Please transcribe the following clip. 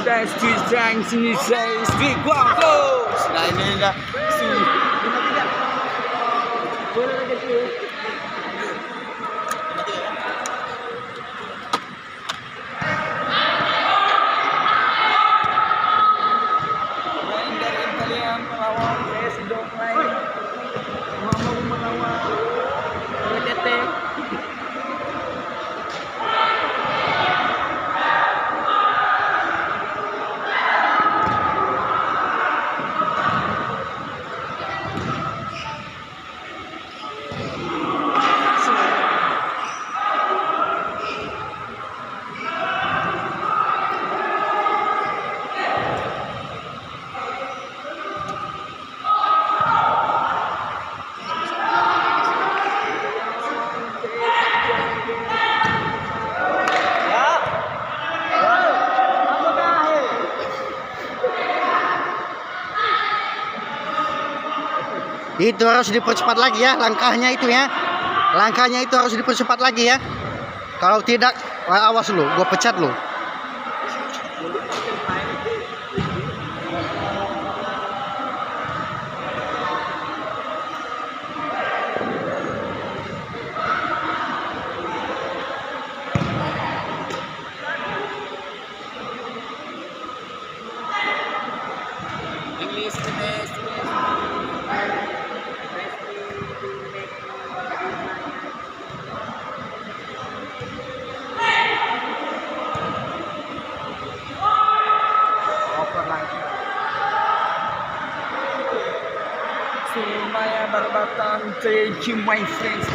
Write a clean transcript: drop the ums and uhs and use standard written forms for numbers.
street trying to say street Guangzhou. Nah ini dah sini. Boleh lagi tu. Kalian melawan PS Online. Mau melawan PTT. Itu harus dipercepat lagi ya langkahnya itu ya. Langkahnya itu harus dipercepat lagi ya. Kalau tidak, awas lu, gua pecat lu. Surabaya Barbatan, thank you my friends.